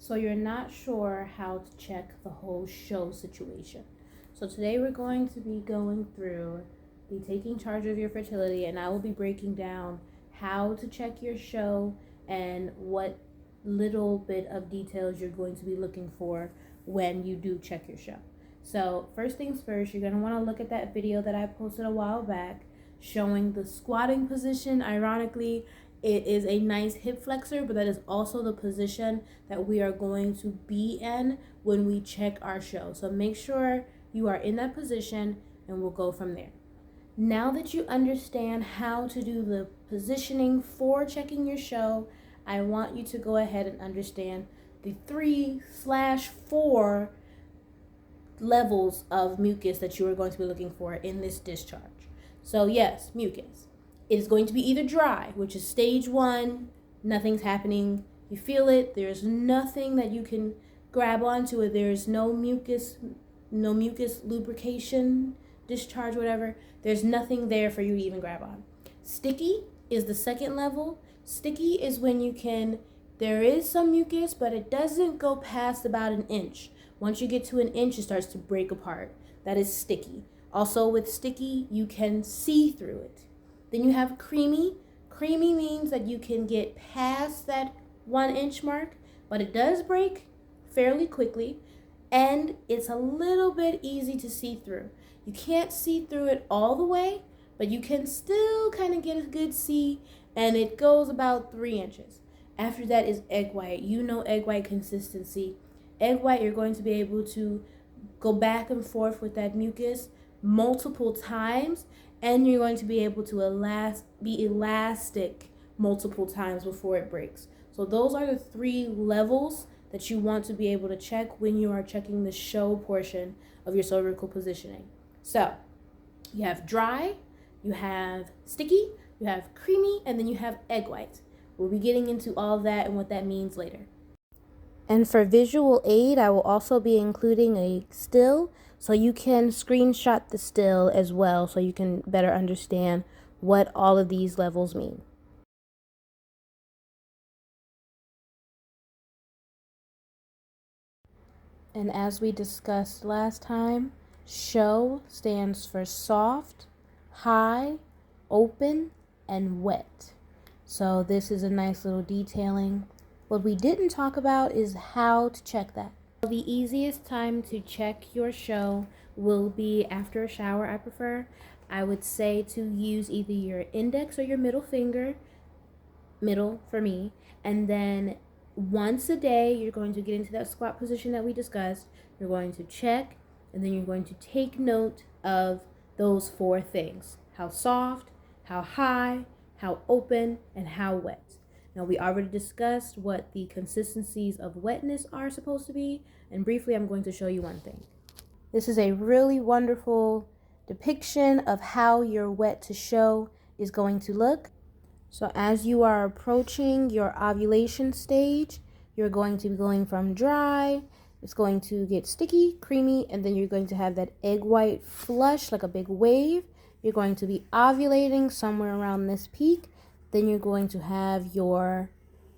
So you're not sure how to check the whole show situation. So today we're going to be going through the taking charge of your fertility, and I will be breaking down how to check your show and what little bit of details you're going to be looking for when you do check your show. So first things first, you're going to want to look at that video that I posted a while back showing the squatting position. Ironically, it is a nice hip flexor, but that is also the position that we are going to be in when we check our show. So make sure you are in that position and we'll go from there. Now that you understand how to do the positioning for checking your show, I want you to go ahead and understand the 3/4 levels of mucus that you are going to be looking for in this discharge. So yes, mucus. It is going to be either dry, which is stage 1, nothing's happening, you feel it, there's nothing that you can grab onto it, there's no mucus lubrication, discharge, whatever, there's nothing there for you to even grab on. Sticky is the second level. Sticky is when there is some mucus, but it doesn't go past about an inch. Once you get to an inch, it starts to break apart. That is sticky. Also with sticky, you can see through it. Then you have creamy. Creamy means that you can get past that 1 inch mark, but it does break fairly quickly, and it's a little bit easy to see through. You can't see through it all the way, but you can still kind of get a good see, and it goes about 3 inches. After that is egg white. You know egg white consistency. Egg white, you're going to be able to go back and forth with that mucus multiple times, and you're going to be able to be elastic multiple times before it breaks. So those are the 3 levels that you want to be able to check when you are checking the show portion of your cervical positioning. So you have dry, you have sticky, you have creamy, and then you have egg white. We'll be getting into all that and what that means later. And for visual aid, I will also be including a still, so you can screenshot the still as well, so you can better understand what all of these levels mean. And as we discussed last time, show stands for soft, high, open, and wet. So this is a nice little detailing. What we didn't talk about is how to check that. The easiest time to check your show will be after a shower, I prefer. I would say to use either your index or your middle finger, middle for me, and then once a day you're going to get into that squat position that we discussed. You're going to check, and then you're going to take note of those 4 things: how soft, how high, how open, and how wet. Now, we already discussed what the consistencies of wetness are supposed to be, and briefly I'm going to show you one thing. This is a really wonderful depiction of how your wet to show is going to look. So as you are approaching your ovulation stage, you're going to be going from dry, it's going to get sticky, creamy, and then you're going to have that egg white flush like a big wave. You're going to be ovulating somewhere around this peak. Then you're going to have your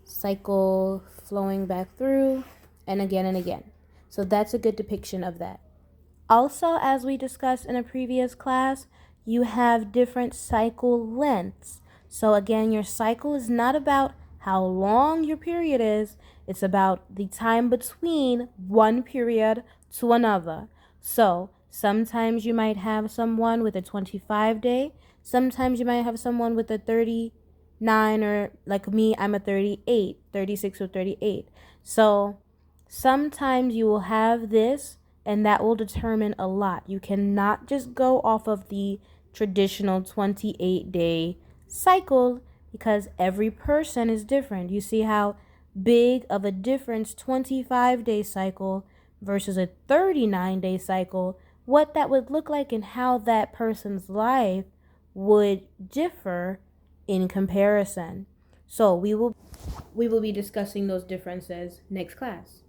cycle flowing back through and again. So that's a good depiction of that. Also, as we discussed in a previous class, you have different cycle lengths. So again, your cycle is not about how long your period is. It's about the time between one period to another. So sometimes you might have someone with a 25-day. Sometimes you might have someone with a 39, or like me, I'm a 38, 36 or 38. So sometimes you will have this, and that will determine a lot. You cannot just go off of the traditional 28-day cycle because every person is different. You see how big of a difference 25-day cycle versus a 39-day cycle, what that would look like and how that person's life would differ in comparison. So we will be discussing those differences next class.